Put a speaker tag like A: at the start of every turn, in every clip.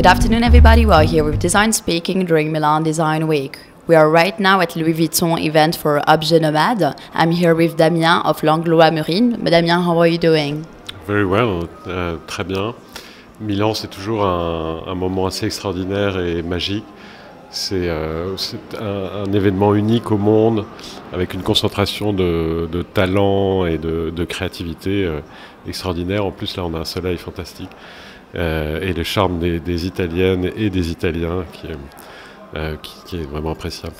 A: Good afternoon, everybody. We are here with Design Speaking during Milan Design Week. We are right now at Louis Vuitton event for Objet Nomade. I'm here with Damien of Langlois Murine. Damien, how are you doing?
B: Very well, très bien. Milan, c'est toujours un moment assez extraordinaire et magique. C'est un événement unique au monde, avec une concentration de talent et de créativité extraordinaire. En plus, là, on a un soleil fantastique et le charme des Italiennes et des Italiens qui est vraiment appréciable.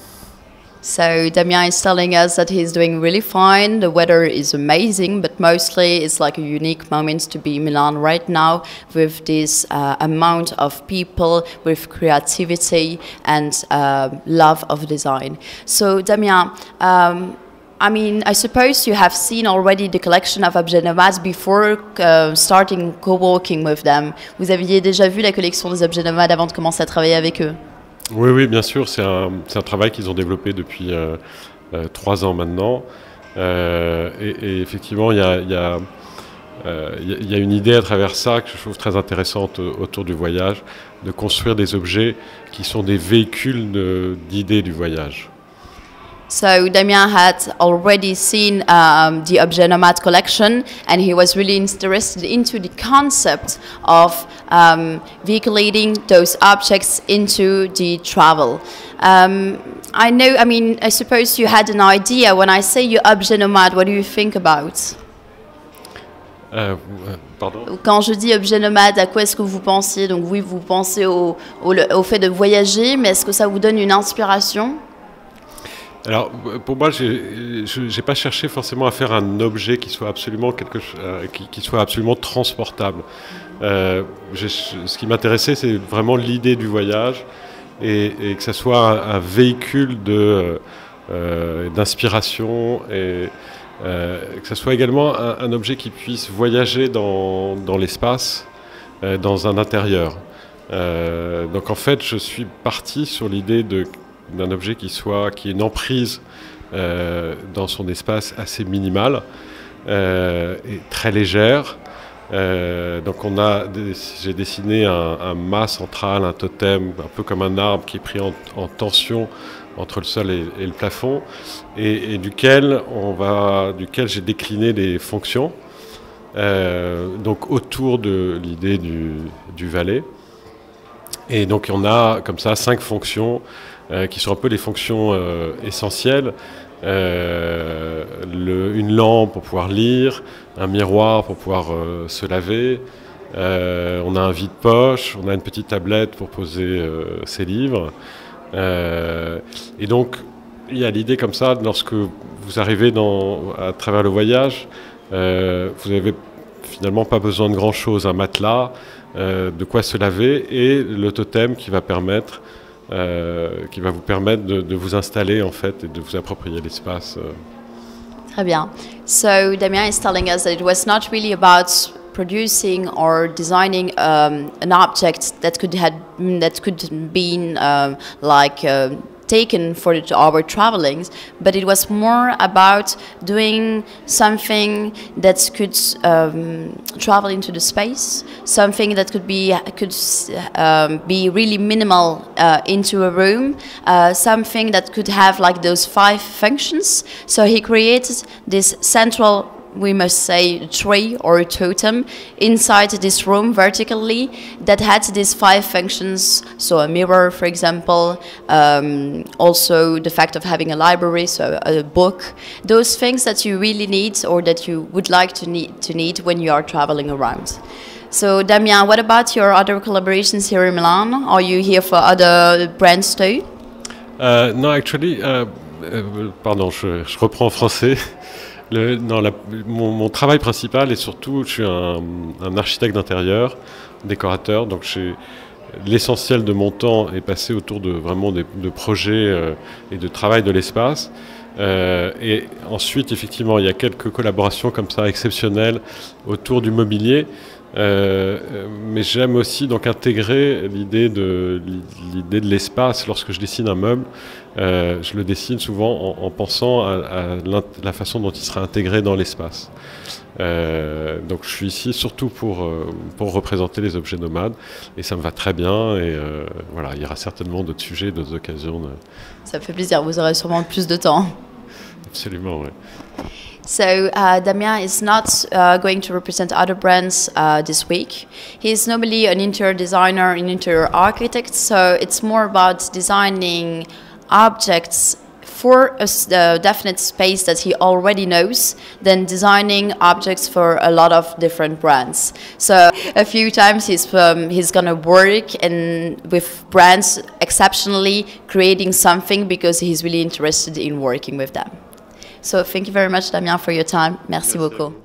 A: So Damien is telling us that he's doing really fine. The weather is amazing, but mostly it's like a unique moment to be in Milan right now with this amount of people with creativity and love of design. So Damien, I mean, I suppose you have seen already the collection of Objet Nomades before starting co-working with them. Vous aviez déjà vu la collection des Objets Nomades avant de commencer à travailler avec eux?
B: Oui, bien sûr, c'est un travail qu'ils ont développé depuis 3 ans maintenant. Et effectivement, il y a une idée à travers ça que je trouve très intéressante autour du voyage, de construire des objets qui sont des véhicules d'idées du voyage.
A: So Damien had already seen the Objet Nomade collection, and he was really interested into the concept of vehiculating those objects into the travel. I suppose you had an idea. When I say you Objet Nomade, what do you think about?
B: Pardon?
A: Quand je dis objet nomade, à quoi est-ce que vous pensiez? Donc oui, vous pensez au fait de voyager, mais est-ce que ça vous donne une inspiration?
B: Alors, pour moi, j'ai pas cherché forcément à faire un objet qui soit absolument qui soit absolument transportable. Ce qui m'intéressait, c'est vraiment l'idée du voyage et que ça soit un véhicule d'inspiration et que ça soit également un objet qui puisse voyager dans l'espace, dans un intérieur. Donc, en fait, je suis parti sur l'idée d'un objet qui ait une emprise dans son espace assez minimale et très légère. Donc j'ai dessiné un mât central, un totem, un peu comme un arbre qui est pris en tension entre le sol et le plafond, et duquel j'ai décliné des fonctions donc autour de l'idée du valet. Et donc on a comme ça 5 fonctions qui sont un peu les fonctions essentielles. Une lampe pour pouvoir lire, un miroir pour pouvoir se laver, on a un vide-poche, on a une petite tablette pour poser ses livres. Et donc il y a l'idée comme ça, lorsque vous arrivez à travers le voyage, vous n'avez finalement pas besoin de grand-chose, un matelas, de quoi se laver et le totem qui va vous permettre de vous installer en fait et de vous approprier l'espace.
A: Très bien. So Damien is telling us that it was not really about producing or designing an object that could be taken for our travelings, but it was more about doing something that could travel into the space, something that could be really minimal into a room, something that could have like those 5 functions. So he created this central, we must say, a tree or a totem inside this room vertically that had these 5 functions. So a mirror, for example, also the fact of having a library, so a book, those things that you really need or that you would like to need when you are traveling around. So Damien, what about your other collaborations here in Milan? Are you here for other brands too?
B: No, actually, pardon, je reprends en français. Mon travail principal est surtout, je suis un architecte d'intérieur, décorateur, donc l'essentiel de mon temps est passé autour de projets et de travail de l'espace. Et ensuite, effectivement, il y a quelques collaborations comme ça exceptionnelles autour du mobilier. mais j'aime aussi donc intégrer l'idée de l'espace. Lorsque je dessine un meuble, je le dessine souvent en pensant à la façon dont il sera intégré dans l'espace. Donc je suis ici surtout pour représenter les objets nomades et ça me va très bien et voilà, il y aura certainement d'autres sujets, d'autres occasions.
A: Ça me fait plaisir, vous aurez sûrement plus de temps.
B: Absolument, oui.
A: So Damien is not going to represent other brands this week. He's normally an interior designer, an interior architect, so it's more about designing objects for a definite space that he already knows than designing objects for a lot of different brands. So a few times he's gonna work with brands exceptionally creating something because he's really interested in working with them. So thank you very much, Damien, for your time. Merci beaucoup.